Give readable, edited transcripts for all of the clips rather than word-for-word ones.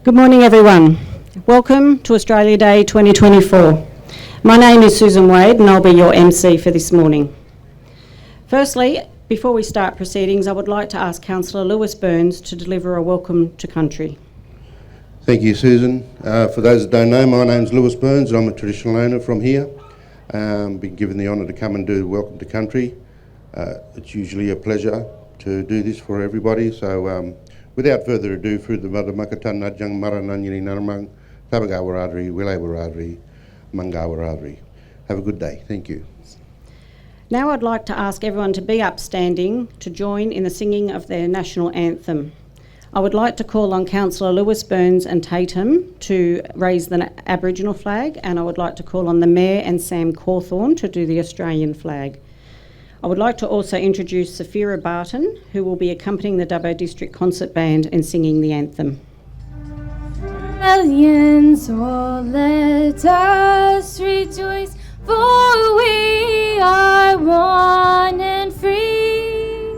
Good morning, everyone. Welcome to Australia Day 2024. My name is Susan Wade and I'll be your MC for this morning. Firstly, before we start proceedings, I would like to ask Councillor Lewis Burns to deliver a welcome to country. Thank you, Susan. For those that don't know, my name's Lewis Burns and I'm a traditional owner from here. Been given the honour to come and do welcome to country. It's usually a pleasure to do this for everybody, so without further ado, through the Madamakatan Najang Marananyini Narmang, Tabagawaradri, Wilawaradri, Mangawaradri. Have a good day. Thank you. Now I'd like to ask everyone to be upstanding to join in the singing of their national anthem. I would like to call on Councillor Lewis Burns and Tatum to raise the Aboriginal flag, and I would like to call on the Mayor and Sam Cawthorn to do the Australian flag. I would like to also introduce Saphira Barton, who will be accompanying the Dubbo District Concert Band in singing the anthem. Millions, oh, let us rejoice, for we are one and free,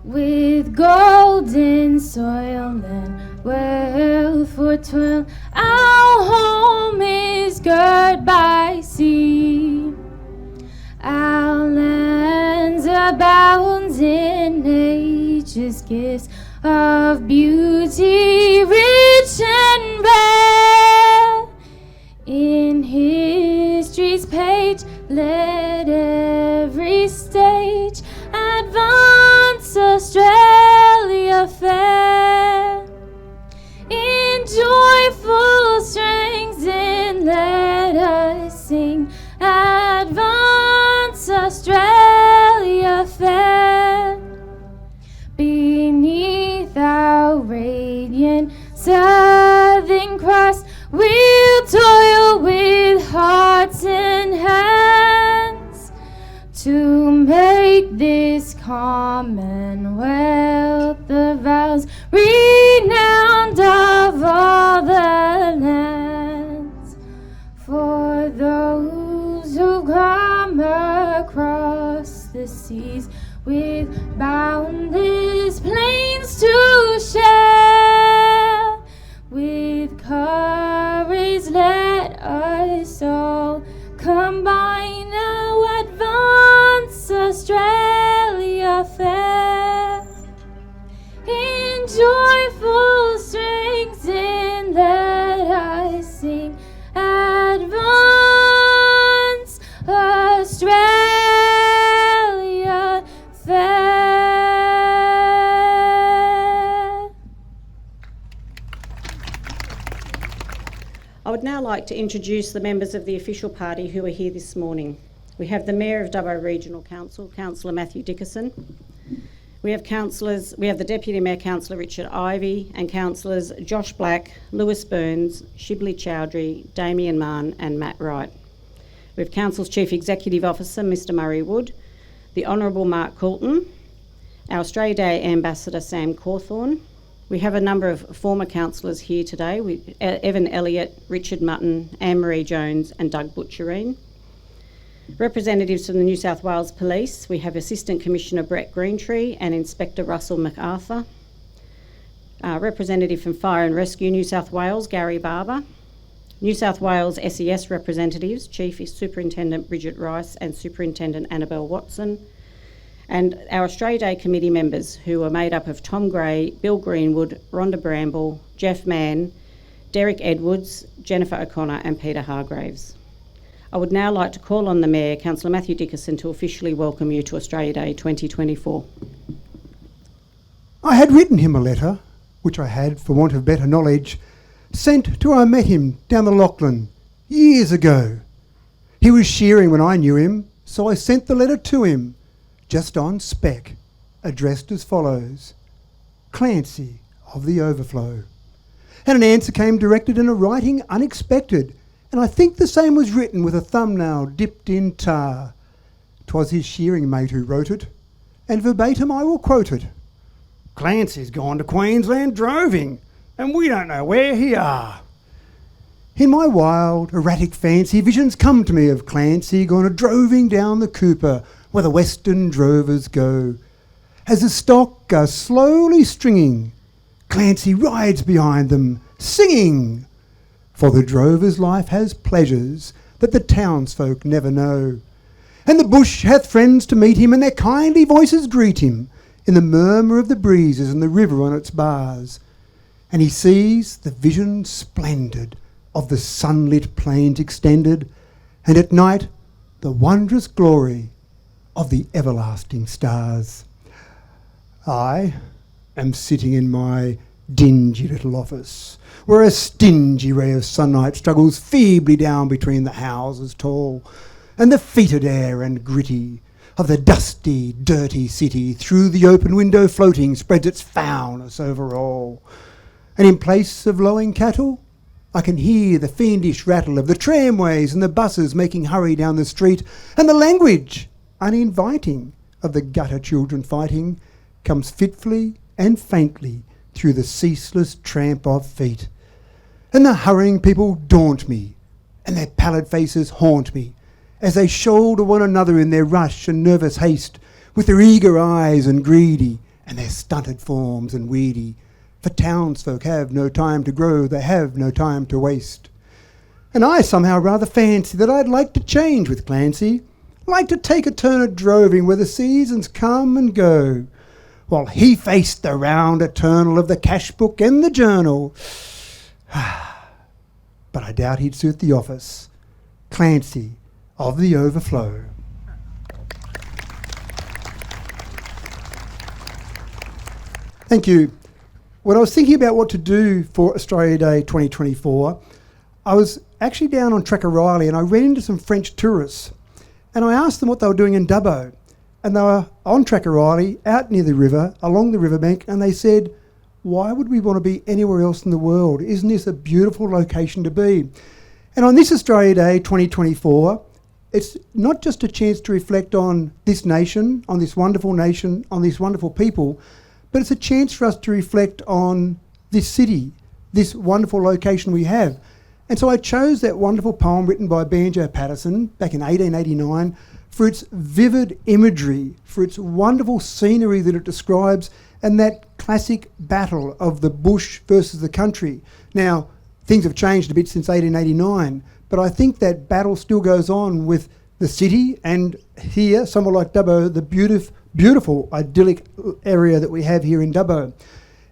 with golden soil and wealth for toil. Our home is girt by sea. Our lands abound in nature's gifts of beauty, rich and rare. In history's page, let every stage advance Australia fair. In joyful strings, and let us sing, advance Australia fair. Beneath our radiant Southern Cross, we'll toil with hearts and hands to make this Commonwealth of ours renowned of all the lands. For those who come across the seas with boundless plains to share, with courage let us all combine, now advance Australia fair. In joyful strings, and let us sing, advance Australia fair. I would now like to introduce the members of the official party who are here this morning. We have the Mayor of Dubbo Regional Council, Councillor Matthew Dickerson. We have the Deputy Mayor, Councillor Richard Ivey, and Councillors Josh Black, Lewis Burns, Shibli Chowdhury, Damien Mann and Matt Wright. We have Council's Chief Executive Officer, Mr Murray Wood, the Honourable Mark Coulton, our Australia Day Ambassador Sam Cawthorn. We have a number of former councillors here today, Evan Elliott, Richard Mutton, Anne-Marie Jones and Doug Butcherine. Representatives from the New South Wales Police, we have Assistant Commissioner Brett Greentree and Inspector Russell MacArthur. Representative from Fire and Rescue New South Wales, Gary Barber. New South Wales SES representatives, Chief Superintendent Bridget Rice and Superintendent Annabelle Watson. And our Australia Day committee members, who are made up of Tom Gray, Bill Greenwood, Rhonda Bramble, Jeff Mann, Derek Edwards, Jennifer O'Connor and Peter Hargraves. I would now like to call on the Mayor, Councillor Matthew Dickerson, to officially welcome you to Australia Day 2024. I had written him a letter, which I had, for want of better knowledge, sent to where I met him down the Lachlan years ago. He was shearing when I knew him, so I sent the letter to him, just on spec, addressed as follows: Clancy of the Overflow. And an answer came directed in a writing unexpected, and I think the same was written with a thumbnail dipped in tar. 'Twas his shearing mate who wrote it, and verbatim I will quote it. Clancy's gone to Queensland droving, and we don't know where he are. In my wild, erratic fancy, visions come to me of Clancy gone a droving down the Cooper, where the western drovers go. As the stock are slowly stringing, Clancy rides behind them, singing. For the drover's life has pleasures that the townsfolk never know. And the bush hath friends to meet him, and their kindly voices greet him in the murmur of the breezes and the river on its bars. And he sees the vision splendid of the sunlit plains extended, and at night the wondrous glory of the everlasting stars. I am sitting in my dingy little office, where a stingy ray of sunlight struggles feebly down between the houses tall, and the fetid air and gritty of the dusty, dirty city through the open window floating spreads its foulness over all. And in place of lowing cattle, I can hear the fiendish rattle of the tramways and the buses making hurry down the street, and the language, uninviting, of the gutter children fighting comes fitfully and faintly through the ceaseless tramp of feet. And the hurrying people daunt me, and their pallid faces haunt me, as they shoulder one another in their rush and nervous haste, with their eager eyes and greedy, and their stunted forms and weedy. For townsfolk have no time to grow, they have no time to waste. And I somehow rather fancy that I'd like to change with Clancy, like to take a turn at droving where the seasons come and go, while he faced the round eternal of the cash book and the journal. But I doubt he'd suit the office. Clancy of the Overflow. Thank you. When I was thinking about what to do for Australia Day 2024, I was actually down on Trackariley and I ran into some French tourists, and I asked them what they were doing in Dubbo. And they were on Trackariley, out near the river, along the riverbank, and they said, why would we want to be anywhere else in the world? Isn't this a beautiful location to be? And on this Australia Day 2024, it's not just a chance to reflect on this nation, on this wonderful people, but it's a chance for us to reflect on this city, this wonderful location we have. And so I chose that wonderful poem written by Banjo Patterson back in 1889 for its vivid imagery, for its wonderful scenery that it describes, and that classic battle of the bush versus the country. Now, things have changed a bit since 1889, but I think that battle still goes on with the city, and here, somewhere like Dubbo, the beautiful, idyllic area that we have here in Dubbo.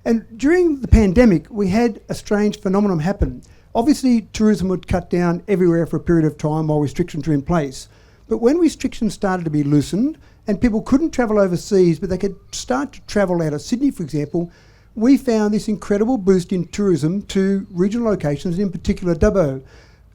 And during the pandemic, we had a strange phenomenon happen. Obviously, tourism would cut down everywhere for a period of time while restrictions were in place. But when restrictions started to be loosened and people couldn't travel overseas, but they could start to travel out of Sydney, for example, we found this incredible boost in tourism to regional locations, in particular Dubbo.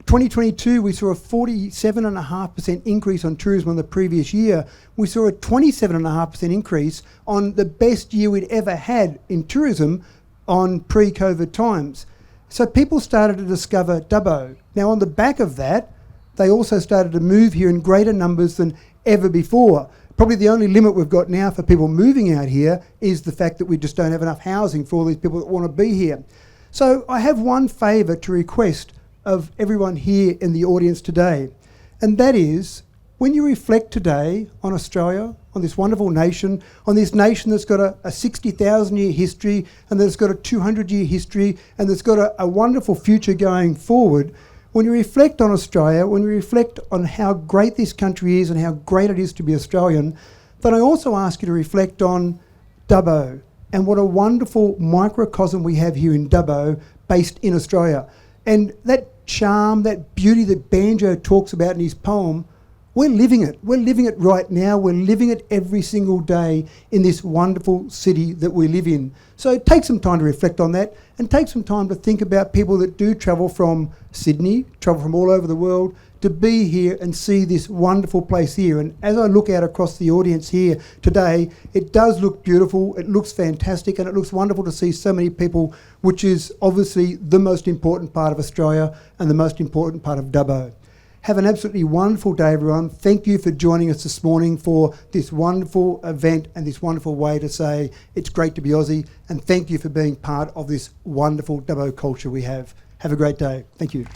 2022, we saw a 47.5% increase on tourism on the previous year. We saw a 27.5% increase on the best year we'd ever had in tourism on pre-COVID times. So people started to discover Dubbo. Now, on the back of that, they also started to move here in greater numbers than ever before. Probably the only limit we've got now for people moving out here is the fact that we just don't have enough housing for all these people that want to be here. So I have one favour to request of everyone here in the audience today, and that is, when you reflect today on Australia, on this wonderful nation, on this nation that's got a 60,000 year history, and that's got a 200-year history, and that's got a wonderful future going forward, when you reflect on Australia, when you reflect on how great this country is and how great it is to be Australian, then I also ask you to reflect on Dubbo and what a wonderful microcosm we have here in Dubbo based in Australia. And that charm, that beauty that Banjo talks about in his poem, we're living it. We're living it right now. We're living it every single day in this wonderful city that we live in. So take some time to reflect on that, and take some time to think about people that do travel from Sydney, travel from all over the world, to be here and see this wonderful place here. And as I look out across the audience here today, it does look beautiful, it looks fantastic, and it looks wonderful to see so many people, which is obviously the most important part of Australia and the most important part of Dubbo. Have an absolutely wonderful day, everyone. Thank you for joining us this morning for this wonderful event and this wonderful way to say it's great to be Aussie, and thank you for being part of this wonderful Dubbo culture we have. Have a great day. Thank you.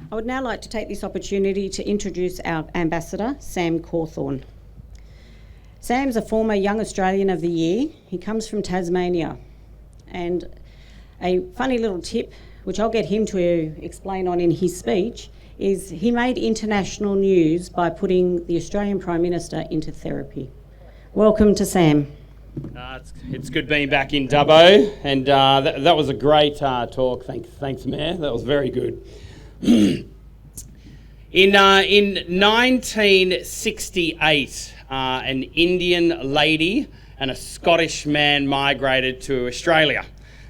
I would now like to take this opportunity to introduce our Ambassador, Sam Cawthorn. Sam's a former Young Australian of the Year. He comes from Tasmania. And a funny little tip, which I'll get him to explain on in his speech, is he made international news by putting the Australian Prime Minister into therapy. Welcome to Sam. It's good being back in Dubbo, and that was a great talk. Thanks, Mayor. That was very good. In 1968, an Indian lady and a Scottish man migrated to Australia.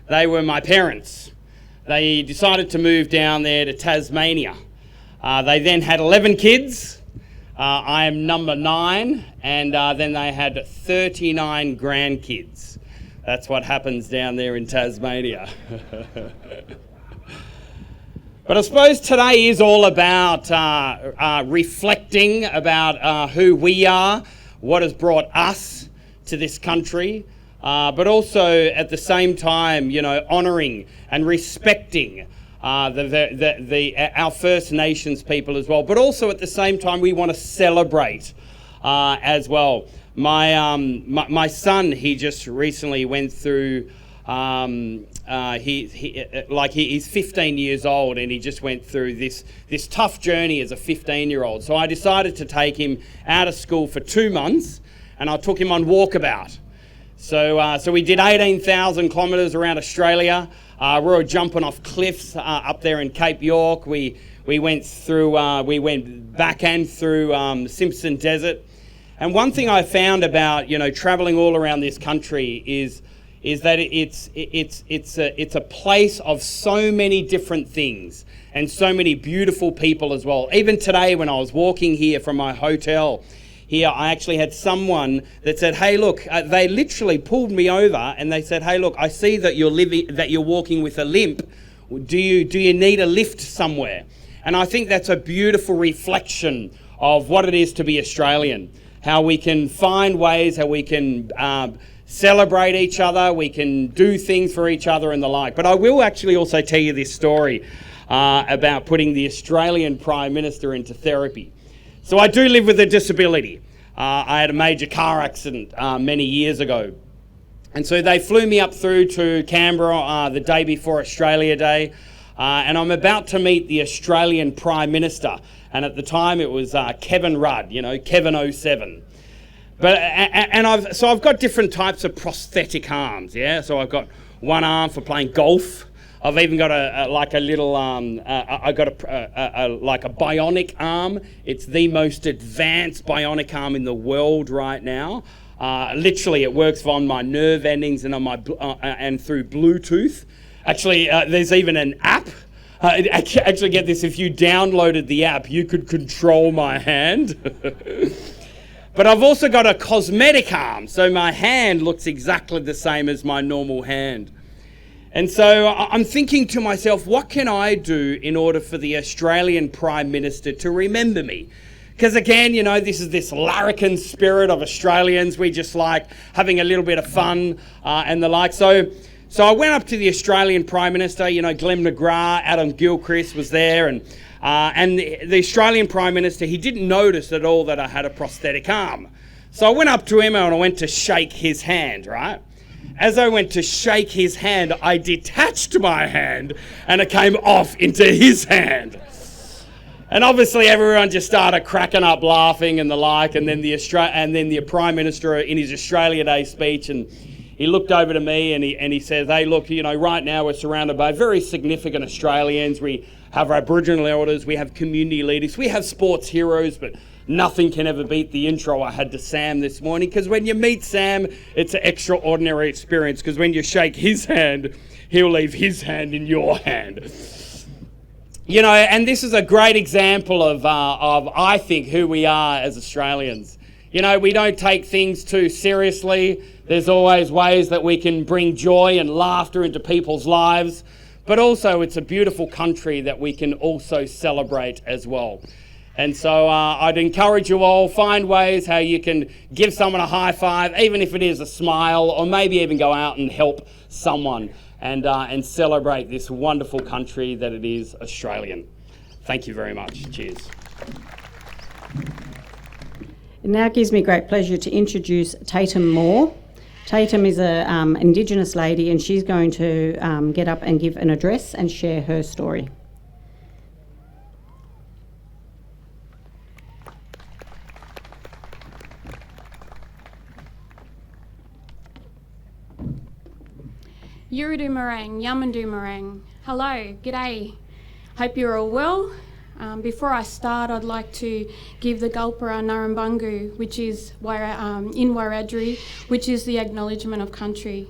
They were my parents. They decided to move down there to Tasmania. They then had 11 kids. I am number 9, and then they had 39 grandkids. That's what happens down there in Tasmania. But I suppose today is all about reflecting about who we are, what has brought us to this country, but also at the same time, honouring and respecting our First Nations people as well. But also at the same time, we want to celebrate as well. My son, he just recently went through. He's 15 years old, and he just went through this tough journey as a 15-year-old. So I decided to take him out of school for 2 months, and I took him on walkabout. So we did 18,000 kilometres around Australia. We were jumping off cliffs up there in Cape York. We went back and through Simpson Desert. And one thing I found about travelling all around this country is that it's a place of so many different things and so many beautiful people as well. Even today, when I was walking here from my hotel here, I actually had someone that said, "Hey, look," they literally pulled me over and they said, "Hey, look, I see that you're walking with a limp. Do you need a lift somewhere?" And I think that's a beautiful reflection of what it is to be Australian. How we can find ways, how we can celebrate each other, we can do things for each other and the like. But I will actually also tell you this story about putting the Australian Prime Minister into therapy. So I do live with a disability. I had a major car accident many years ago. And so they flew me up through to Canberra the day before Australia Day. And I'm about to meet the Australian Prime Minister. And at the time it was Kevin Rudd, Kevin 07. I've got different types of prosthetic arms, yeah. So I've got one arm for playing golf. I've even got a bionic arm. It's the most advanced bionic arm in the world right now. Literally, it works on my nerve endings and on my and through Bluetooth. Actually, there's even an app. Actually, get this: if you downloaded the app, you could control my hand. But I've also got a cosmetic arm, so my hand looks exactly the same as my normal hand. And so I'm thinking to myself, what can I do in order for the Australian Prime Minister to remember me? Because again, this is this larrikin spirit of Australians. We just like having a little bit of fun and the like. So I went up to the Australian Prime Minister, Glenn McGrath, Adam Gilchrist was there, and the Australian Prime Minister, he didn't notice at all that I had a prosthetic arm. So I went up to him and I went to shake his hand, right? As I went to shake his hand, I detached my hand and it came off into his hand. And obviously everyone just started cracking up laughing and the like, and then the Prime Minister in his Australia Day speech, and he looked over to me and he says, "Hey, look, right now we're surrounded by very significant Australians. We have Aboriginal elders, we have community leaders, we have sports heroes, but nothing can ever beat the intro I had to Sam this morning, because when you meet Sam, it's an extraordinary experience, because when you shake his hand, he'll leave his hand in your hand." And this is a great example of I think, who we are as Australians. We don't take things too seriously. There's always ways that we can bring joy and laughter into people's lives. But also, it's a beautiful country that we can also celebrate as well. And so I'd encourage you all, find ways how you can give someone a high five, even if it is a smile, or maybe even go out and help someone and celebrate this wonderful country that it is, Australian. Thank you very much. Cheers. It now gives me great pleasure to introduce Tatum Moore. Tatum is an Indigenous lady, and she's going to get up and give an address and share her story. Yurudumarang, Yamandumarang. Hello, g'day. Hope you're all well. Before I start, I'd like to give the Gulpara Narambungu, which is in Wiradjuri, which is the acknowledgement of country.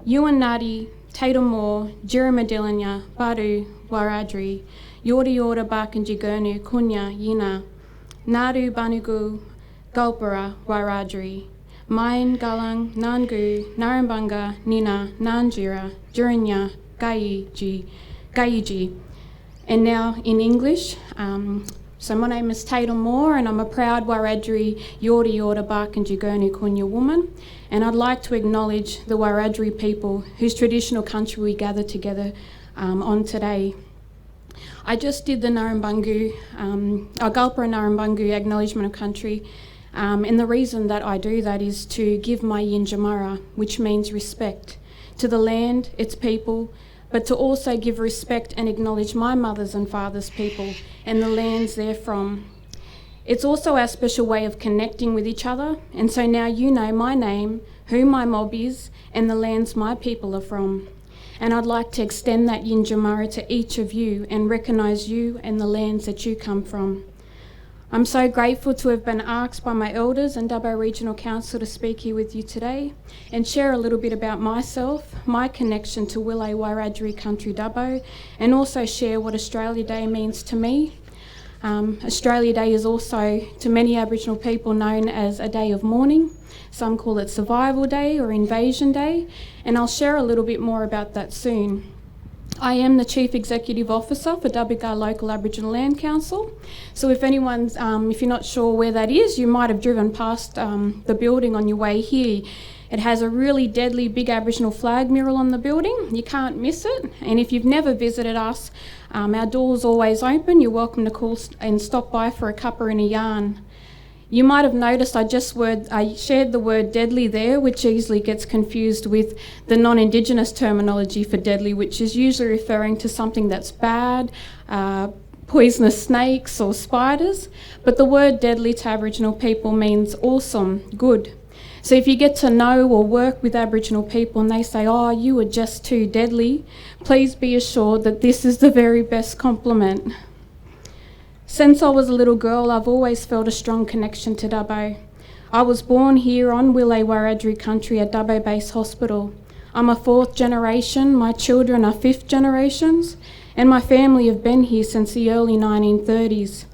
Yuan Nadi, Tatum Moore, Jiramadilanya, Badu, Wiradjuri, Yorda Yorda Barkanjigurnu, Kunya, Yina, Nadu Banugu, Gulpara, Wiradjuri, Main, Galang, Nangu, Narambunga, Nina, Nanjira, Jurinya, Gayiji. And now in English, so my name is Tatum Moore, and I'm a proud Wiradjuri Yorda Yorda Barkanjigurnu Kunya woman, and I'd like to acknowledge the Wiradjuri people whose traditional country we gather together on today. I just did the Gulpara Narambungu acknowledgement of country, and the reason that I do that is to give my Yinjamara, which means respect, to the land, its people, but to also give respect and acknowledge my mother's and father's people and the lands they're from. It's also our special way of connecting with each other, and so now you know my name, who my mob is, and the lands my people are from. And I'd like to extend that Yinjamara to each of you and recognise you and the lands that you come from. I'm so grateful to have been asked by my elders and Dubbo Regional Council to speak here with you today and share a little bit about myself, my connection to Wilay Wiradjuri Country Dubbo, and also share what Australia Day means to me. Australia Day is also, to many Aboriginal people, known as a day of mourning. Some call it Survival Day or Invasion Day, and I'll share a little bit more about that soon. I am the Chief Executive Officer for Dubbo Local Aboriginal Land Council. So if you're not sure where that is, you might have driven past the building on your way here. It has a really deadly big Aboriginal flag mural on the building. You can't miss it. And if you've never visited us, our door's always open. You're welcome to call and stop by for a cuppa and a yarn. You might have noticed I shared the word deadly there, which easily gets confused with the non-Indigenous terminology for deadly, which is usually referring to something that's bad, poisonous snakes or spiders. But the word deadly to Aboriginal people means awesome, good. So if you get to know or work with Aboriginal people and they say, "Oh, you are just too deadly," please be assured that this is the very best compliment. Since I was a little girl, I've always felt a strong connection to Dubbo. I was born here on Wilay Wiradjuri country at Dubbo Base Hospital. I'm a 4th generation, my children are 5th generations, and my family have been here since the early 1930s.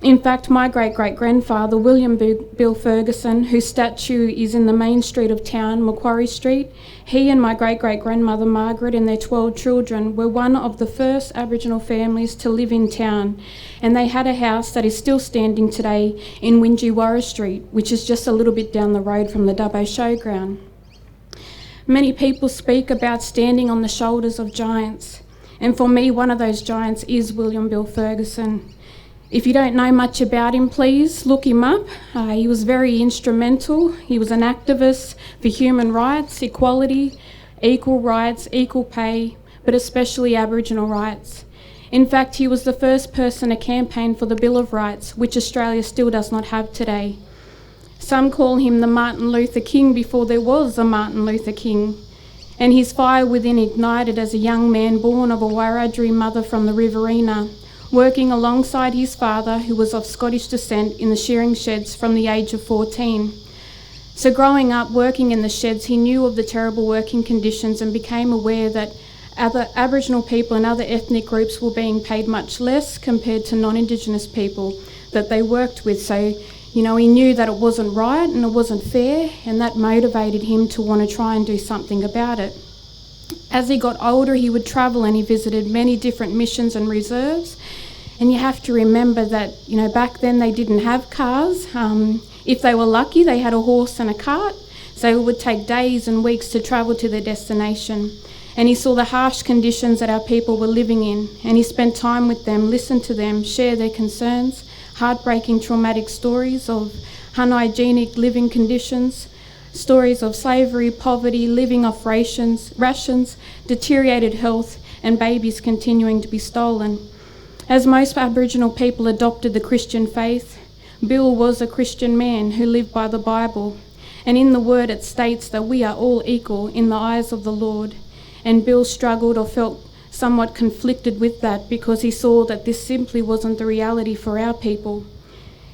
In fact, my great-great-grandfather, William Bill Ferguson, whose statue is in the main street of town, Macquarie Street, he and my great-great-grandmother Margaret and their 12 children were one of the first Aboriginal families to live in town, and they had a house that is still standing today in Winjiwarra Street, which is just a little bit down the road from the Dubbo Showground. Many people speak about standing on the shoulders of giants, and for me, one of those giants is William Bill Ferguson. If you don't know much about him, please look him up. He was very instrumental. He was an activist for human rights, equality, equal rights, equal pay, but especially Aboriginal rights. In fact, he was the first person to campaign for the Bill of Rights, which Australia still does not have today. Some call him the Martin Luther King before there was a Martin Luther King. And his fire within ignited as a young man born of a Wiradjuri mother from the Riverina, working alongside his father, who was of Scottish descent, in the shearing sheds from the age of 14. So growing up working in the sheds, he knew of the terrible working conditions and became aware that other Aboriginal people and other ethnic groups were being paid much less compared to non-Indigenous people that they worked with. So, he knew that it wasn't right and it wasn't fair, and that motivated him to want to try and do something about it. As he got older, he would travel and he visited many different missions and reserves. And you have to remember that, back then they didn't have cars. If they were lucky, they had a horse and a cart. So it would take days and weeks to travel to their destination. And he saw the harsh conditions that our people were living in. And he spent time with them, listened to them, share their concerns, heartbreaking, traumatic stories of unhygienic living conditions, stories of slavery, poverty, living off rations, deteriorated health, and babies continuing to be stolen. As most Aboriginal people adopted the Christian faith, Bill was a Christian man who lived by the Bible, and in the Word it states that we are all equal in the eyes of the Lord, and Bill struggled or felt somewhat conflicted with that because he saw that this simply wasn't the reality for our people.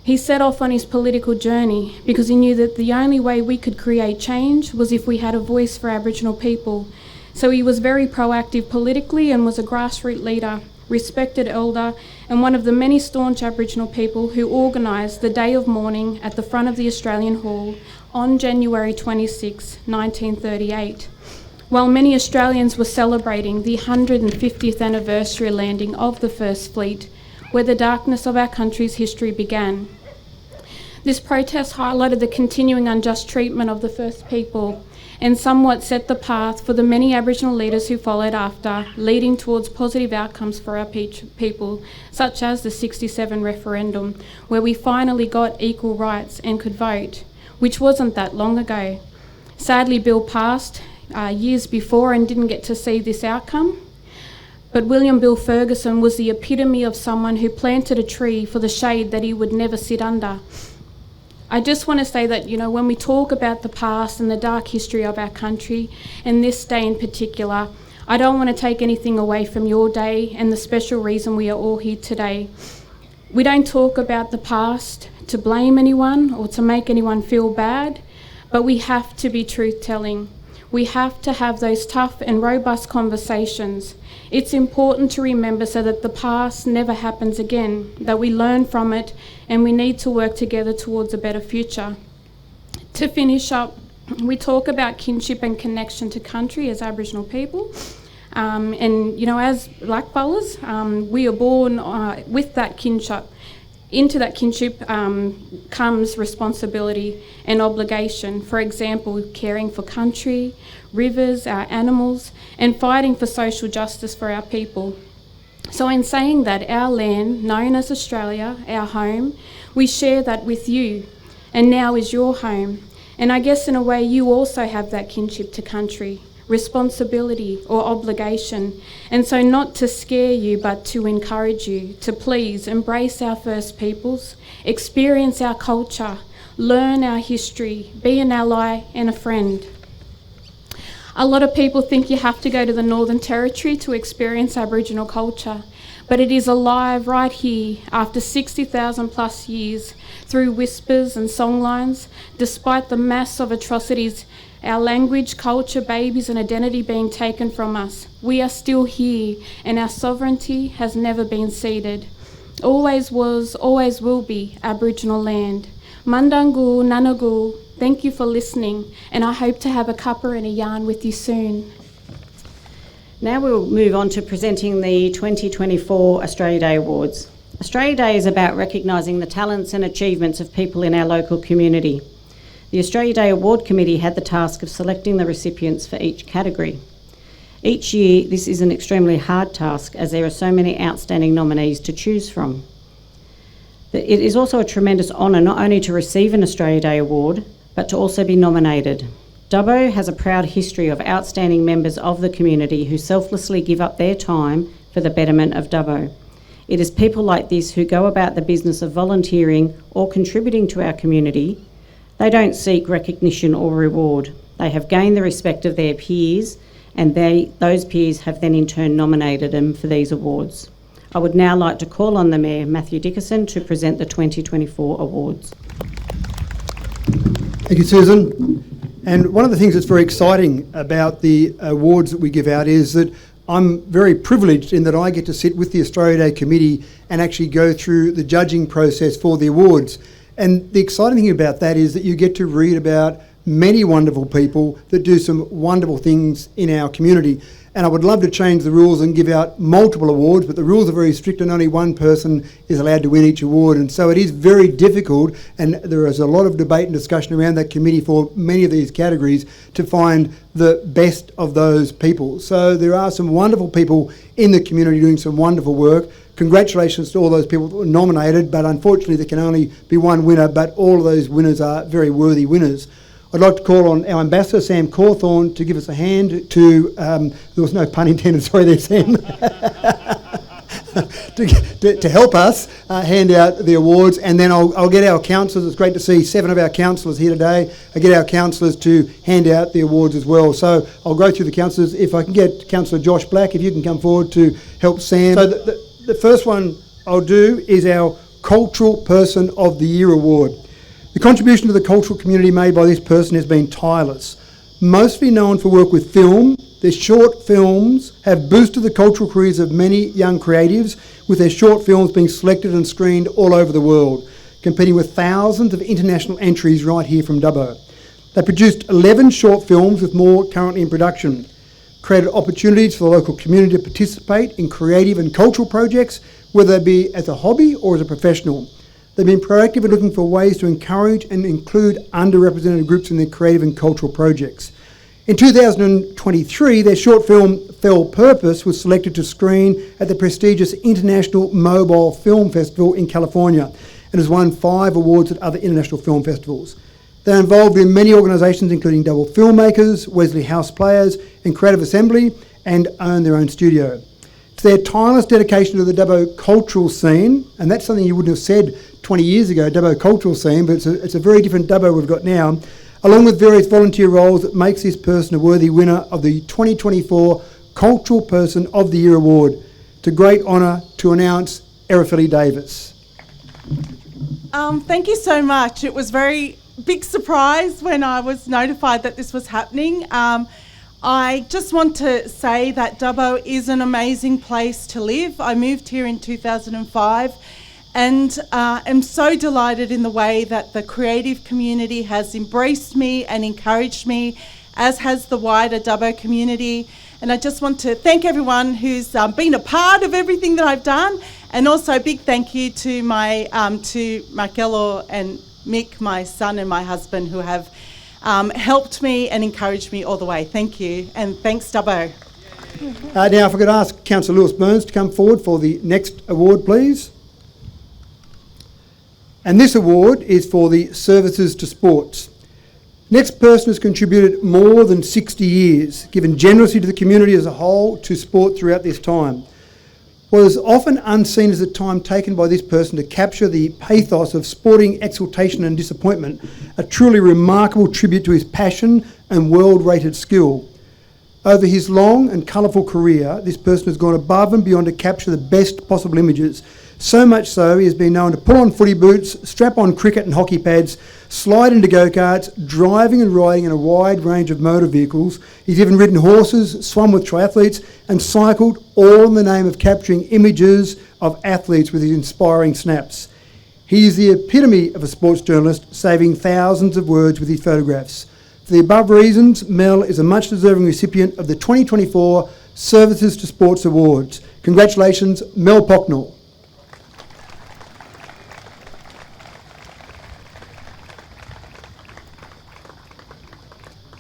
He set off on his political journey because he knew that the only way we could create change was if we had a voice for Aboriginal people. So he was very proactive politically and was a grassroots leader, respected elder, and one of the many staunch Aboriginal people who organised the Day of Mourning at the front of the Australian Hall on January 26, 1938. While many Australians were celebrating the 150th anniversary landing of the First Fleet, where the darkness of our country's history began. This protest highlighted the continuing unjust treatment of the First People and somewhat set the path for the many Aboriginal leaders who followed after, leading towards positive outcomes for our people, such as the 67 referendum, where we finally got equal rights and could vote, which wasn't that long ago. Sadly, Bill passed years before and didn't get to see this outcome. But William Bill Ferguson was the epitome of someone who planted a tree for the shade that he would never sit under. I just want to say that, when we talk about the past and the dark history of our country, and this day in particular, I don't want to take anything away from your day and the special reason we are all here today. We don't talk about the past to blame anyone or to make anyone feel bad, but we have to be truth-telling. We have to have those tough and robust conversations. It's important to remember so that the past never happens again, that we learn from it, and we need to work together towards a better future. To finish up, we talk about kinship and connection to country as Aboriginal people. As blackfellas, we are born with that kinship. Into that kinship comes responsibility and obligation. For example, caring for country, rivers, our animals, and fighting for social justice for our people. So in saying that, our land, known as Australia, our home, we share that with you, and now is your home. And I guess in a way you also have that kinship to country, responsibility or obligation, and so not to scare you but to encourage you to please embrace our First Peoples, experience our culture, learn our history, be an ally and a friend. A lot of people think you have to go to the Northern Territory to experience Aboriginal culture, but it is alive right here after 60,000 plus years through whispers and songlines, despite the mass of atrocities, our language, culture, babies and identity being taken from us. We are still here and our sovereignty has never been ceded. Always was, always will be Aboriginal land. Mandangu, Nanagu, thank you for listening, and I hope to have a cuppa and a yarn with you soon. Now we'll move on to presenting the 2024 Australia Day Awards. Australia Day is about recognising the talents and achievements of people in our local community. The Australia Day Award Committee had the task of selecting the recipients for each category. Each year, this is an extremely hard task as there are so many outstanding nominees to choose from. It is also a tremendous honour not only to receive an Australia Day Award, but to also be nominated. Dubbo has a proud history of outstanding members of the community who selflessly give up their time for the betterment of Dubbo. It is people like this who go about the business of volunteering or contributing to our community. They don't seek recognition or reward. They have gained the respect of their peers, and those peers have then in turn nominated them for these awards. I would now like to call on the Mayor, Matthew Dickerson, to present the 2024 awards. Thank you, Susan. And one of the things that's very exciting about the awards that we give out is that I'm very privileged in that I get to sit with the Australia Day Committee and actually go through the judging process for the awards. And the exciting thing about that is that you get to read about many wonderful people that do some wonderful things in our community. And I would love to change the rules and give out multiple awards, but the rules are very strict and only one person is allowed to win each award. And so it is very difficult, and there is a lot of debate and discussion around that committee for many of these categories to find the best of those people. So there are some wonderful people in the community doing some wonderful work. congratulations to all those people that were nominated, but unfortunately there can only be one winner, but all of those winners are very worthy winners. I'd like to call on our Ambassador Sam Cawthorn to give us a hand to, there was no pun intended, sorry there Sam, to help us hand out the awards, and then I'll get our councillors. It's great to see 7 of our councillors here today. I get our councillors to hand out the awards as well. So I'll go through the councillors. If I can get Councillor Josh Black, if you can come forward to help Sam. So the first one I'll do is our Cultural Person of the Year award. The contribution to the cultural community made by this person has been tireless. Mostly known for work with film, their short films have boosted the cultural careers of many young creatives, with their short films being selected and screened all over the world, competing with thousands of international entries right here from Dubbo. They produced 11 short films, with more currently in production, created opportunities for the local community to participate in creative and cultural projects, whether they be as a hobby or as a professional. They've been proactive in looking for ways to encourage and include underrepresented groups in their creative and cultural projects. In 2023, their short film Fell Purpose was selected to screen at the prestigious International Mobile Film Festival in California and has won 5 awards at other international film festivals. They're involved in many organisations including Double Filmmakers, Wesley House Players and Creative Assembly, and own their own studio. It's their tireless dedication to the Dubbo cultural scene, and that's something you wouldn't have said 20 years ago, Dubbo cultural scene, but it's a very different Dubbo we've got now, along with various volunteer roles, that makes this person a worthy winner of the 2024 Cultural Person of the Year award. It's a great honour to announce Arafeli Davis. Thank you so much. It was a very big surprise when I was notified that this was happening. I just want to say that Dubbo is an amazing place to live. I moved here in 2005 and am so delighted in the way that the creative community has embraced me and encouraged me, as has the wider Dubbo community. And I just want to thank everyone who's been a part of everything that I've done, and also a big thank you to my to Markello and Mick, my son and my husband, who have helped me and encouraged me all the way. Thank you, and thanks Dubbo. Now if I could ask Councillor Lewis Burns to come forward for the next award, please. And this award is for the services to sports. Next person has contributed more than 60 years, given generously to the community as a whole, to sport throughout this time. What is often unseen is the time taken by this person to capture the pathos of sporting exultation and disappointment, a truly remarkable tribute to his passion and world-rated skill. Over his long and colourful career, this person has gone above and beyond to capture the best possible images. So much so, he has been known to put on footy boots, strap on cricket and hockey pads, slide into go-karts, driving and riding in a wide range of motor vehicles. He's even ridden horses, swum with triathletes, and cycled, all in the name of capturing images of athletes with his inspiring snaps. He is the epitome of a sports journalist, saving thousands of words with his photographs. For the above reasons, Mel is a much deserving recipient of the 2024 Services to Sports Awards. Congratulations, Mel Pocknell.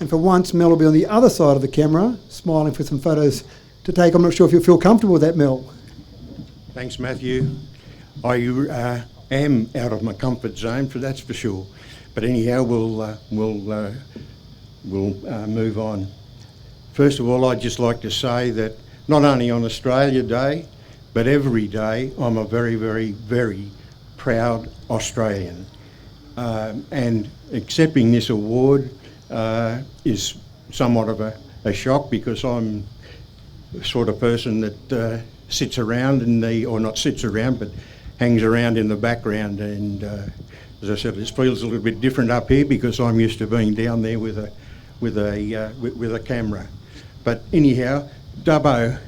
And for once, Mel will be on the other side of the camera, smiling for some photos to take. I'm not sure if you'll feel comfortable with that, Mel. Thanks, Matthew. I am out of my comfort zone, that's for sure. But anyhow, we'll move on. First of all, I'd just like to say that not only on Australia Day, but every day, I'm a very, very, very proud Australian. And accepting this award is somewhat of a shock, because I'm the sort of person that sits around or not sits around, but hangs around in the background. And as I said, this feels a little bit different up here because I'm used to being down there with a camera. But anyhow, Dubbo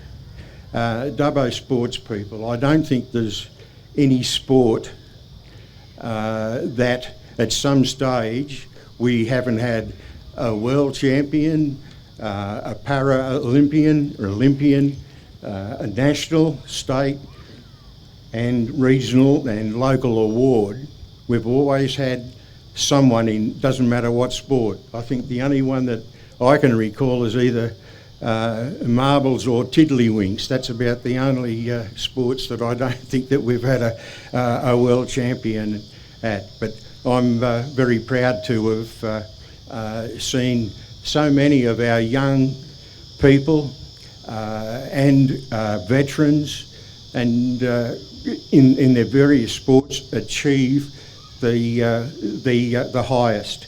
sports people. I don't think there's any sport that at some stage we haven't had a world champion, a para-Olympian or Olympian, a national, state and regional and local award. We've always had someone in, doesn't matter what sport. I think the only one that I can recall is either marbles or tiddlywinks. That's about the only sports that I don't think that we've had a world champion at. But I'm very proud to have seen so many of our young people and veterans and in their various sports achieve the highest.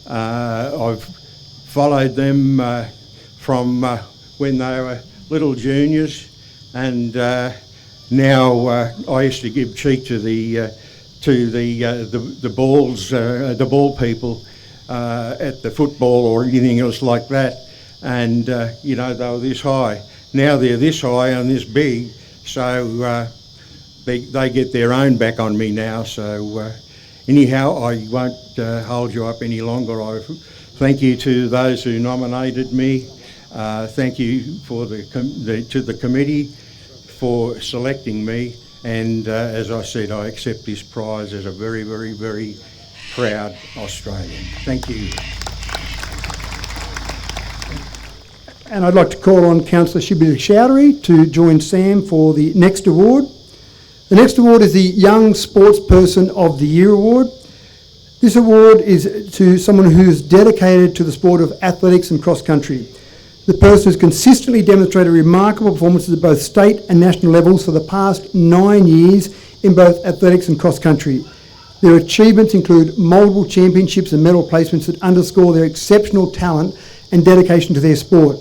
I've followed them from when they were little juniors, and now I used to give cheek to the ball people at the football or anything else like that, and you know, they were this high. Now they're this high and this big, so they get their own back on me now. So anyhow, I won't hold you up any longer. I thank you to those who nominated me. Thank you to the committee for selecting me, and as I said, I accept this prize as a very, very, very proud Australian. Thank you. And I'd like to call on Councillor Shibby Chowdhury to join Sam for the next award. The next award is the Young Sportsperson of the Year award. This award is to someone who is dedicated to the sport of athletics and cross country. The person has consistently demonstrated remarkable performances at both state and national levels for the past 9 years in both athletics and cross country. Their achievements include multiple championships and medal placements that underscore their exceptional talent and dedication to their sport.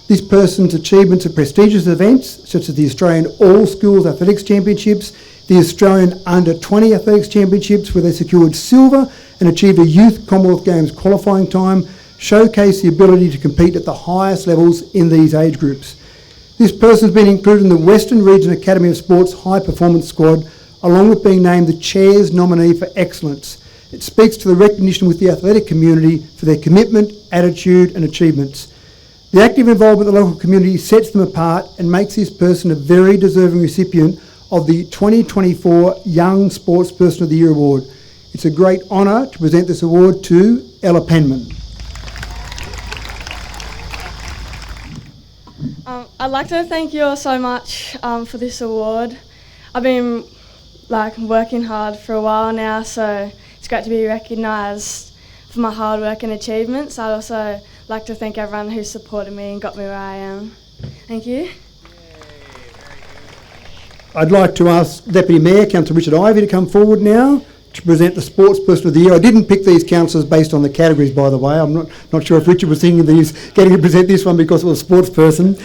This person's achievements at prestigious events such as the Australian All Schools Athletics Championships, the Australian Under-20 Athletics Championships, where they secured silver and achieved a Youth Commonwealth Games qualifying time, showcase the ability to compete at the highest levels in these age groups. This person has been included in the Western Region Academy of Sports High Performance Squad, along with being named the Chair's nominee for excellence. It speaks to the recognition with the athletic community for their commitment, attitude and achievements. The active involvement of the local community sets them apart and makes this person a very deserving recipient of the 2024 Young Sportsperson of the Year award. It's a great honour to present this award to Ella Penman. I'd like to thank you all so much for this award. I've been working hard for a while now, so it's great to be recognised for my hard work and achievements. I'd also like to thank everyone who supported me and got me where I am. Thank you. I'd like to ask Deputy Mayor, Councillor Richard Ivey, to come forward now to present the Sportsperson of the Year. I didn't pick these councillors based on the categories, by the way. I'm not sure if Richard was thinking that he's getting to present this one because it was Sportsperson.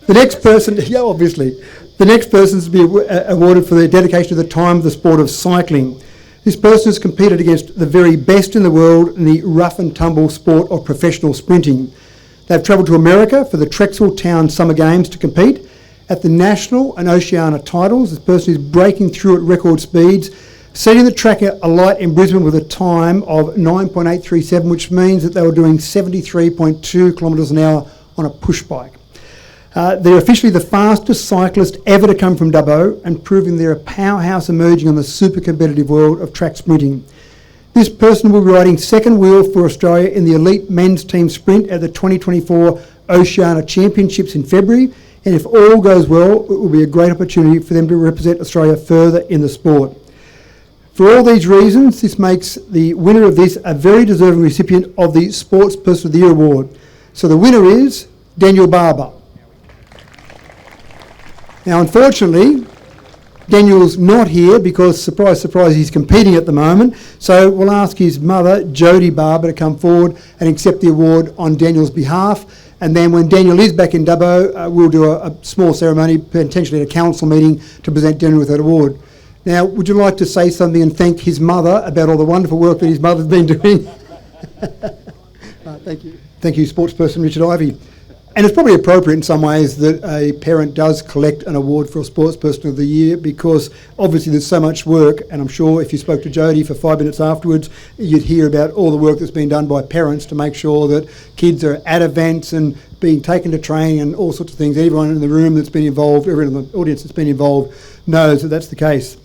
The next person, yeah, obviously, the next person is to be awarded for their dedication to the time of the sport of cycling. This person has competed against the very best in the world in the rough and tumble sport of professional sprinting. They've travelled to America for the Trexel Town Summer Games to compete. At the National and Oceania titles, this person is breaking through at record speeds, setting the track alight in Brisbane with a time of 9.837, which means that they were doing 73.2 kilometres an hour on a push bike. They're officially the fastest cyclist ever to come from Dubbo and proving they're a powerhouse emerging on the super competitive world of track sprinting. This person will be riding second wheel for Australia in the elite men's team sprint at the 2024 Oceania Championships in February, and if all goes well, it will be a great opportunity for them to represent Australia further in the sport. For all these reasons, this makes the winner of this a very deserving recipient of the Sportsperson of the Year award. So the winner is Daniel Barber. Now, unfortunately, Daniel's not here because, surprise, surprise, he's competing at the moment. So we'll ask his mother, Jodie Barber, to come forward and accept the award on Daniel's behalf. And then when Daniel is back in Dubbo, we'll do a small ceremony, potentially at a council meeting, to present Daniel with that award. Now, would you like to say something and thank his mother about all the wonderful work that his mother's been doing? Thank you. Thank you, Sportsperson Richard Ivey. And it's probably appropriate in some ways that a parent does collect an award for a Sportsperson of the Year, because obviously there's so much work, and I'm sure if you spoke to Jodie for 5 minutes afterwards, you'd hear about all the work that's been done by parents to make sure that kids are at events and being taken to training and all sorts of things. Everyone in the room that's been involved, everyone in the audience that's been involved knows that that's the case.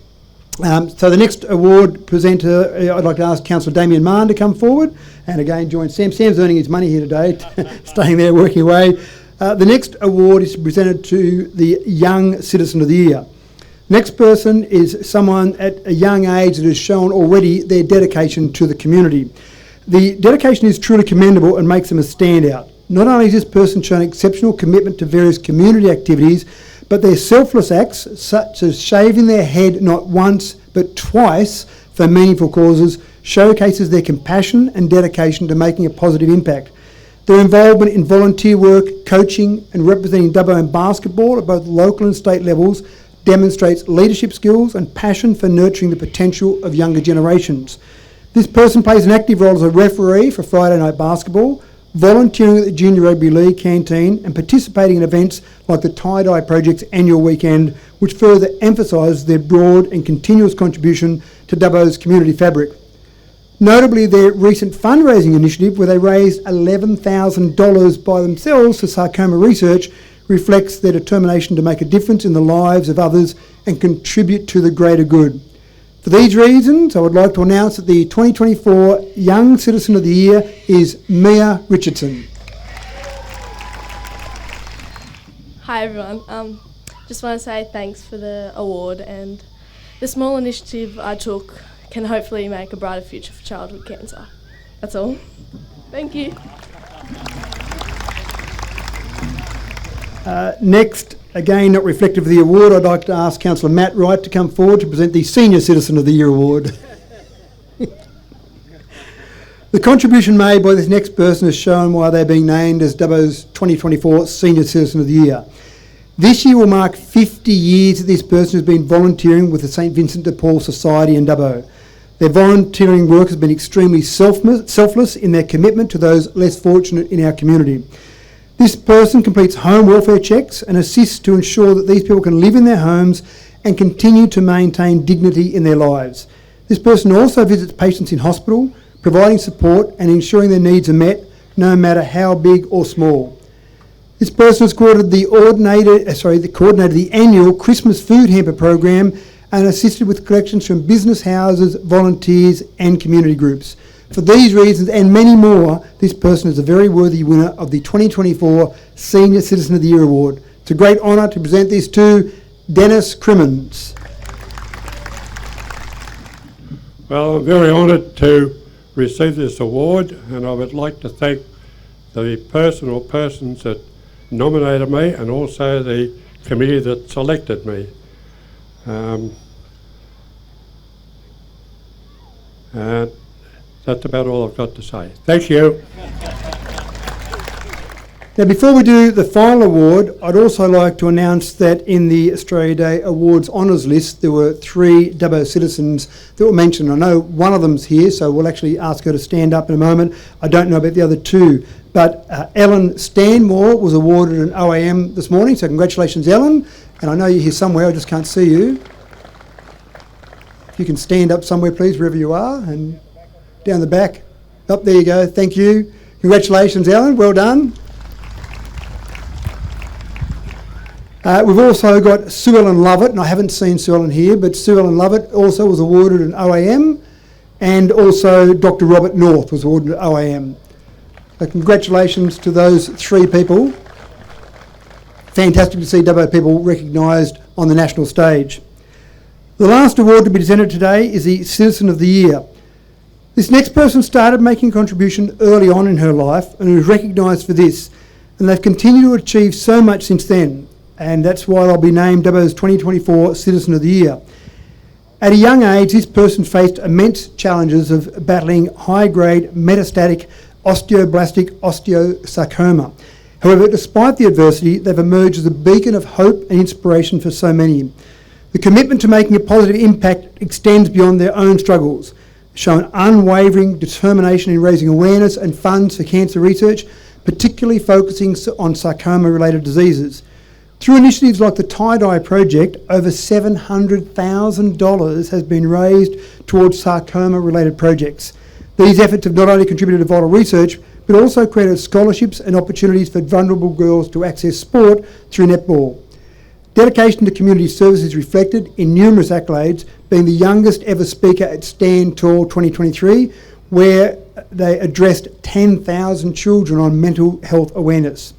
So the next award presenter, I'd like to ask Councillor Damien Mann to come forward and again join Sam. Sam's earning his money here today, staying there, working away. The next award is presented to the Young Citizen of the Year. Next person is someone at a young age that has shown already their dedication to the community. The dedication is truly commendable and makes them a standout. Not only has this person shown exceptional commitment to various community activities, but their selfless acts, such as shaving their head not once but twice for meaningful causes, showcases their compassion and dedication to making a positive impact. Their involvement in volunteer work, coaching and representing Dubbo in basketball at both local and state levels demonstrates leadership skills and passion for nurturing the potential of younger generations. This person plays an active role as a referee for Friday night basketball, volunteering at the Junior Rugby League canteen and participating in events like the Tie-Dye Project's annual weekend, which further emphasises their broad and continuous contribution to Dubbo's community fabric. Notably, their recent fundraising initiative, where they raised $11,000 by themselves for sarcoma research, reflects their determination to make a difference in the lives of others and contribute to the greater good. For these reasons, I would like to announce that the 2024 Young Citizen of the Year is Mia Richardson. Hi everyone, just want to say thanks for the award, and the small initiative I took can hopefully make a brighter future for childhood cancer. That's all. Thank you. Next, again not reflective of the award, I'd like to ask Councillor Matt Wright to come forward to present the Senior Citizen of the Year award. The contribution made by this next person has shown why they're being named as Dubbo's 2024 Senior Citizen of the Year. This year will mark 50 years that this person has been volunteering with the St Vincent de Paul Society in Dubbo. Their volunteering work has been extremely selfless in their commitment to those less fortunate in our community. This person completes home welfare checks and assists to ensure that these people can live in their homes and continue to maintain dignity in their lives. This person also visits patients in hospital, providing support and ensuring their needs are met, no matter how big or small. This person has coordinated the annual Christmas food hamper program and assisted with collections from business houses, volunteers and community groups. For these reasons and many more, this person is a very worthy winner of the 2024 Senior Citizen of the Year Award. It's a great honour to present this to Dennis Crimmins. Well, I'm very honoured to receive this award, and I would like to thank the person or persons that nominated me and also the committee that selected me. And that's about all I've got to say. Thank you. Now, before we do the final award, I'd also like to announce that in the Australia Day Awards honours list, there were 3 Dubbo citizens that were mentioned. I know one of them's here, so we'll actually ask her to stand up in a moment. I don't know about the other 2, but Ellen Stanmore was awarded an OAM this morning, so congratulations, Ellen. And I know you're here somewhere, I just can't see you. If you can stand up somewhere, please, wherever you are, and down the back. Up there you go, thank you. Congratulations, Ellen, well done. We've also got Sue Ellen Lovett, and I haven't seen Sue Ellen here, but Sue Ellen Lovett also was awarded an OAM, and also Dr. Robert North was awarded an OAM. So congratulations to those 3 people. Fantastic to see Dubbo people recognised on the national stage. The last award to be presented today is the Citizen of the Year. This next person started making a contribution early on in her life and was recognised for this, and they've continued to achieve so much since then, and that's why they'll be named Dubbo's 2024 Citizen of the Year. At a young age, this person faced immense challenges of battling high-grade metastatic osteoblastic osteosarcoma. However, despite the adversity, they've emerged as a beacon of hope and inspiration for so many. The commitment to making a positive impact extends beyond their own struggles, showing unwavering determination in raising awareness and funds for cancer research, particularly focusing on sarcoma-related diseases. Through initiatives like the Tie-Dye Project, over $700,000 has been raised towards sarcoma-related projects. These efforts have not only contributed to vital research, but also created scholarships and opportunities for vulnerable girls to access sport through netball. Dedication to community service is reflected in numerous accolades, being the youngest ever speaker at Stand Tall 2023, where they addressed 10,000 children on mental health awareness.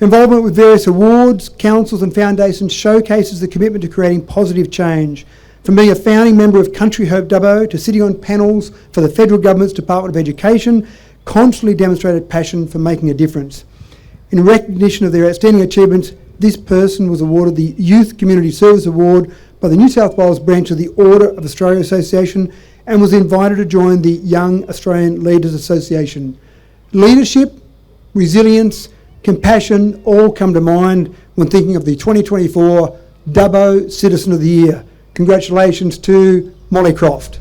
Involvement with various awards, councils and foundations showcases the commitment to creating positive change. From being a founding member of Country Hope Dubbo to sitting on panels for the Federal Government's Department of Education, constantly demonstrated passion for making a difference. In recognition of their outstanding achievements, this person was awarded the Youth Community Service Award by the New South Wales branch of the Order of Australia Association and was invited to join the Young Australian Leaders Association. Leadership, resilience, compassion all come to mind when thinking of the 2024 Dubbo Citizen of the Year. Congratulations to Molly Croft.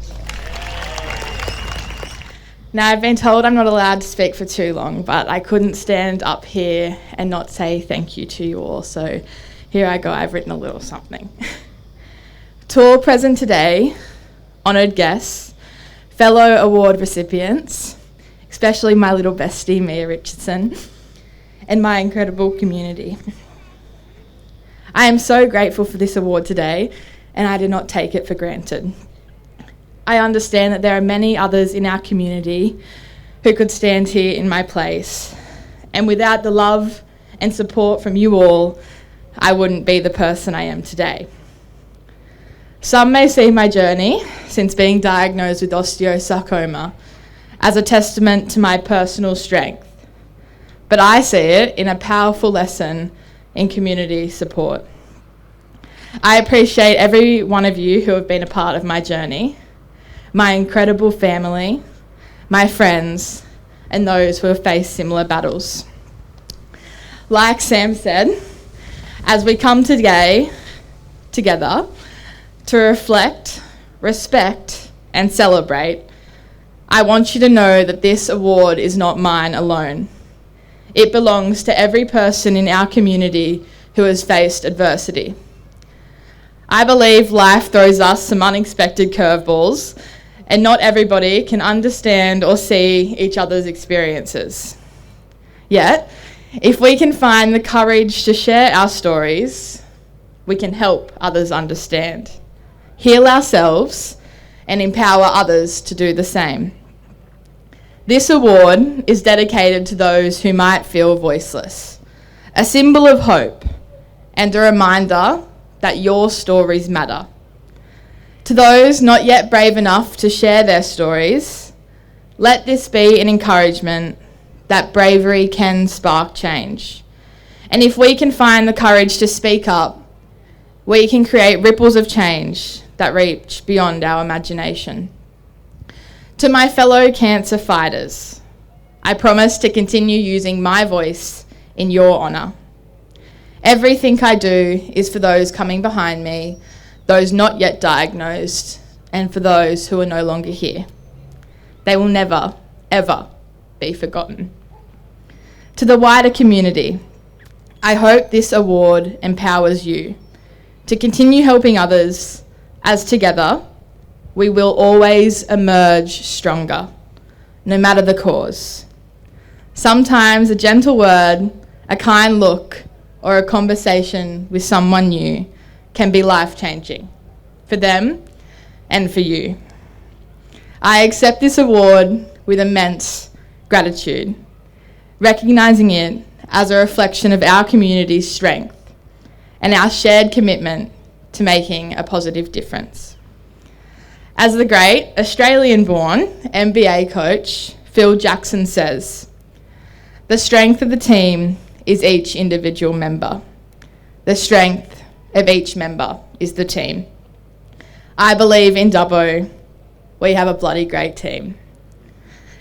Now, I've been told I'm not allowed to speak for too long, but I couldn't stand up here and not say thank you to you all, so here I go, I've written a little something. To all present today, honoured guests, fellow award recipients, especially my little bestie, Mia Richardson, and my incredible community. I am so grateful for this award today, and I do not take it for granted. I understand that there are many others in our community who could stand here in my place, and without the love and support from you all, I wouldn't be the person I am today. Some may see my journey since being diagnosed with osteosarcoma as a testament to my personal strength, but I see it in a powerful lesson in community support. I appreciate every one of you who have been a part of my journey, my incredible family, my friends, and those who have faced similar battles. Like Sam said, as we come today together to reflect, respect, and celebrate, I want you to know that this award is not mine alone. It belongs to every person in our community who has faced adversity. I believe life throws us some unexpected curveballs, and not everybody can understand or see each other's experiences. Yet, if we can find the courage to share our stories, we can help others understand, heal ourselves, and empower others to do the same. This award is dedicated to those who might feel voiceless, a symbol of hope, and a reminder that your stories matter. To those not yet brave enough to share their stories, let this be an encouragement that bravery can spark change. And if we can find the courage to speak up, we can create ripples of change that reach beyond our imagination. To my fellow cancer fighters, I promise to continue using my voice in your honour. Everything I do is for those coming behind me, those not yet diagnosed, and for those who are no longer here. They will never, ever be forgotten. To the wider community, I hope this award empowers you to continue helping others, as together we will always emerge stronger, no matter the cause. Sometimes a gentle word, a kind look, or a conversation with someone new can be life-changing for them and for you. I accept this award with immense gratitude, recognising it as a reflection of our community's strength and our shared commitment to making a positive difference. As the great Australian-born NBA coach Phil Jackson says, "The strength of the team is each individual member. The strength of each member is the team." I believe in Dubbo, we have a bloody great team.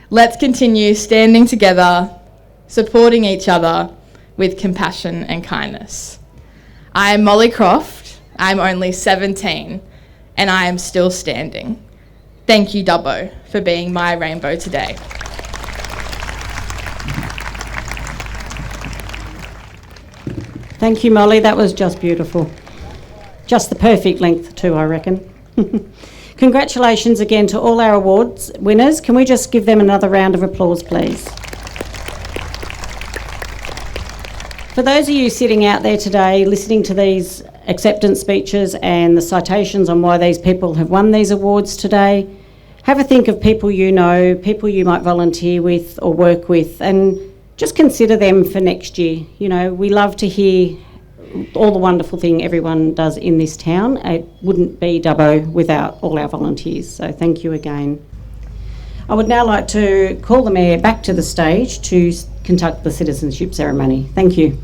Let's continue standing together, supporting each other with compassion and kindness. I am Molly Croft, I'm only 17, and I am still standing. Thank you, Dubbo, for being my rainbow today. Thank you, Molly. That was just beautiful. Just the perfect length too, I reckon. Congratulations again to all our awards winners. Can we just give them another round of applause, please? For those of you sitting out there today listening to these acceptance speeches and the citations on why these people have won these awards today, have a think of people you know, people you might volunteer with or work with, and just consider them for next year. You know, we love to hear all the wonderful thing everyone does in this town. It wouldn't be Dubbo without all our volunteers, so thank you again. I would now like to call the Mayor back to the stage to conduct the citizenship ceremony. Thank you.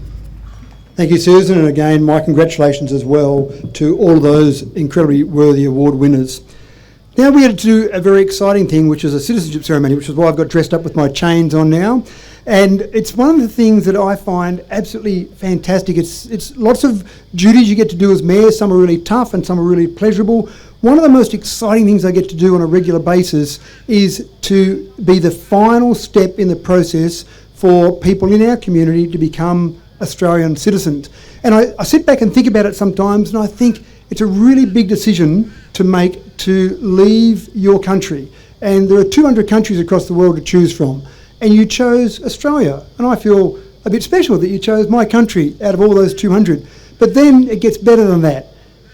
Thank you, Susan, and again, my congratulations as well to all of those incredibly worthy award winners. Now we had to do a very exciting thing, which is a citizenship ceremony, which is why I've got dressed up with my chains on now. And it's one of the things that I find absolutely fantastic. It's lots of duties you get to do as mayor. Some are really tough and some are really pleasurable. One of the most exciting things I get to do on a regular basis is to be the final step in the process for people in our community to become Australian citizens. And I sit back and think about it sometimes, and I think it's a really big decision to make to leave your country. And there are 200 countries across the world to choose from. And you chose Australia. And I feel a bit special that you chose my country out of all those 200. But then it gets better than that.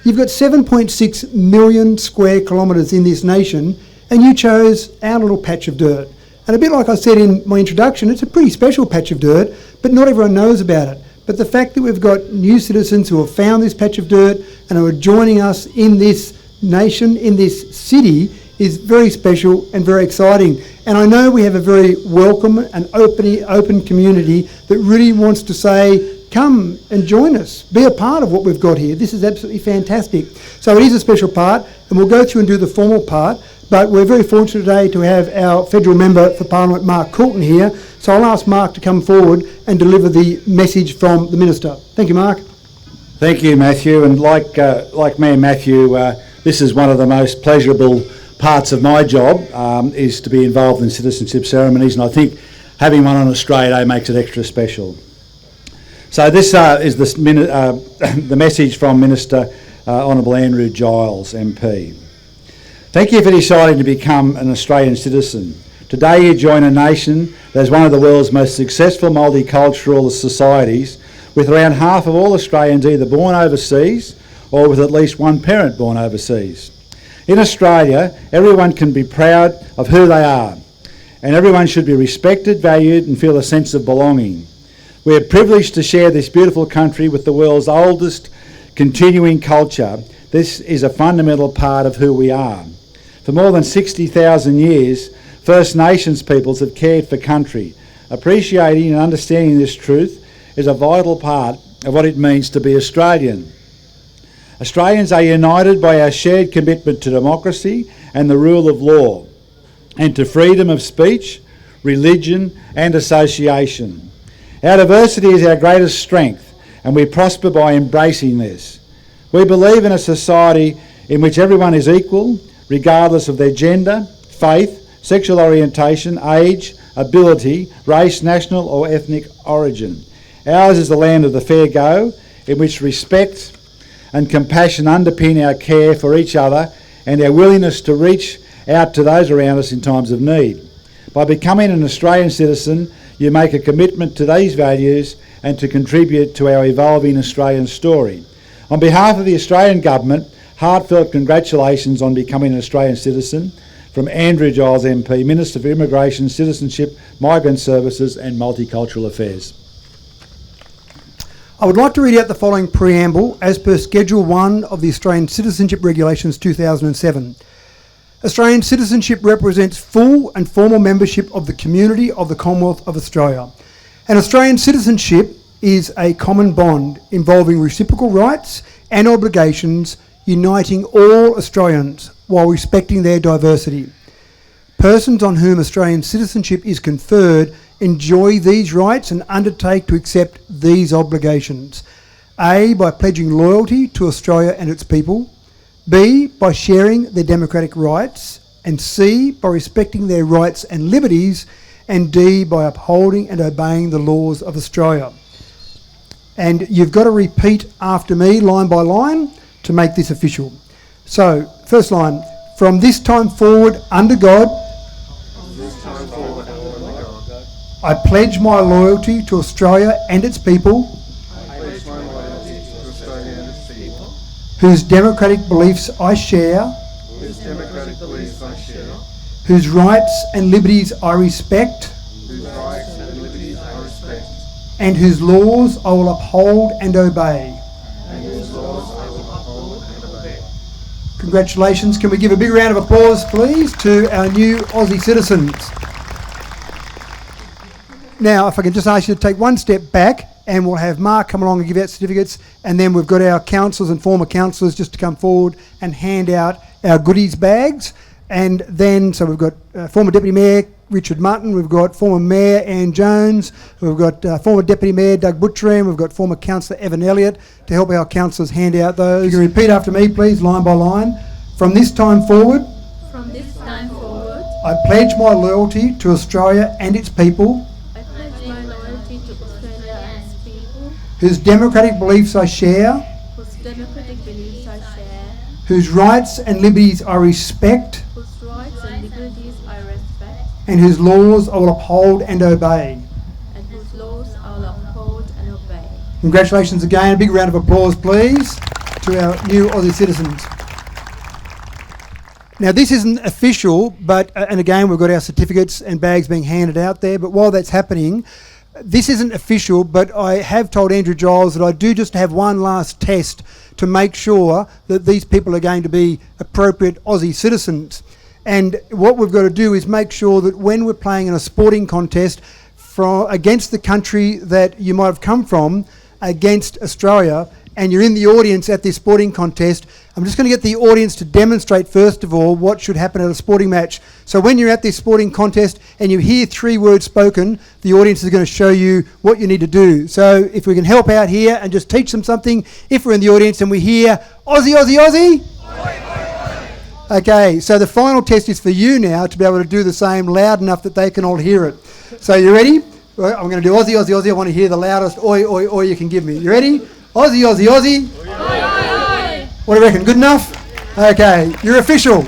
You've got 7.6 million square kilometres in this nation, and you chose our little patch of dirt. And a bit like I said in my introduction, it's a pretty special patch of dirt, but not everyone knows about it. But the fact that we've got new citizens who have found this patch of dirt and who are joining us in this nation, in this city, is very special and very exciting. And I know we have a very welcome and open community that really wants to say, come and join us, be a part of what we've got here. This is absolutely fantastic. So it is a special part, and we'll go through and do the formal part, but we're very fortunate today to have our Federal Member for Parliament, Mark Coulton, here. So I'll ask Mark to come forward and deliver the message from the Minister. Thank you, Mark. Thank you, Matthew. And like Mayor Matthew, this is one of the most pleasurable parts of my job, is to be involved in citizenship ceremonies, and I think having one on Australia Day makes it extra special. So this is the message from Minister Honourable Andrew Giles, MP. Thank you for deciding to become an Australian citizen. Today you join a nation that is one of the world's most successful multicultural societies, with around half of all Australians either born overseas or with at least one parent born overseas. In Australia, everyone can be proud of who they are, and everyone should be respected, valued and feel a sense of belonging. We are privileged to share this beautiful country with the world's oldest continuing culture. This is a fundamental part of who we are. For more than 60,000 years, First Nations peoples have cared for country. Appreciating and understanding this truth is a vital part of what it means to be Australian. Australians are united by our shared commitment to democracy and the rule of law, and to freedom of speech, religion and association. Our diversity is our greatest strength, and we prosper by embracing this. We believe in a society in which everyone is equal, regardless of their gender, faith, sexual orientation, age, ability, race, national or ethnic origin. Ours is the land of the fair go, in which respect and compassion underpin our care for each other and our willingness to reach out to those around us in times of need. By becoming an Australian citizen, you make a commitment to these values and to contribute to our evolving Australian story. On behalf of the Australian Government, heartfelt congratulations on becoming an Australian citizen from Andrew Giles MP, Minister for Immigration, Citizenship, Migrant Services and Multicultural Affairs. I would like to read out the following preamble as per Schedule 1 of the Australian Citizenship Regulations 2007. Australian citizenship represents full and formal membership of the community of the Commonwealth of Australia. And Australian citizenship is a common bond involving reciprocal rights and obligations uniting all Australians while respecting their diversity. Persons on whom Australian citizenship is conferred enjoy these rights and undertake to accept these obligations. A, by pledging loyalty to Australia and its people. B, by sharing their democratic rights. And C, by respecting their rights and liberties. And D, by upholding and obeying the laws of Australia. And you've got to repeat after me, line by line, to make this official. So, first line, from this time forward, under God, I pledge my loyalty to Australia and its people, whose democratic beliefs I share, whose rights and liberties I respect, and whose laws I will uphold and obey. Congratulations. Can we give a big round of applause, please, to our new Aussie citizens? Now, if I can just ask you to take one step back, and we'll have Mark come along and give out certificates, and then we've got our councillors and former councillors just to come forward and hand out our goodies bags. And then, so we've got former Deputy Mayor Richard Mutton, we've got former Mayor Ann Jones, we've got former Deputy Mayor Doug Butchram, we've got former Councillor Evan Elliott to help our councillors hand out those. You can repeat after me, please, line by line. From this time forward, I pledge my loyalty to Australia and its people, whose democratic beliefs I share, whose rights and liberties I respect, and whose laws I will uphold and obey. Congratulations again. A big round of applause, please, to our new Aussie citizens. Now, this isn't official, but, and again, we've got our certificates and bags being handed out there, but while that's happening, this isn't official, but I have told Andrew Giles that I do just have one last test to make sure that these people are going to be appropriate Aussie citizens. And what we've got to do is make sure that when we're playing in a sporting contest against the country that you might have come from, against Australia, and you're in the audience at this sporting contest, I'm just going to get the audience to demonstrate first of all what should happen at a sporting match. So when you're at this sporting contest and you hear 3 words spoken, the audience is going to show you what you need to do. So if we can help out here and just teach them something, if we're in the audience and we hear Aussie, Aussie, Aussie. Okay, so the final test is for you now to be able to do the same loud enough that they can all hear it. So you ready? Well, I'm going to do Aussie, Aussie, Aussie. I want to hear the loudest oi, oi, oi you can give me. You ready? Aussie, Aussie, Aussie. Oi, oi, oi. What do you reckon? Good enough? Okay, you're official.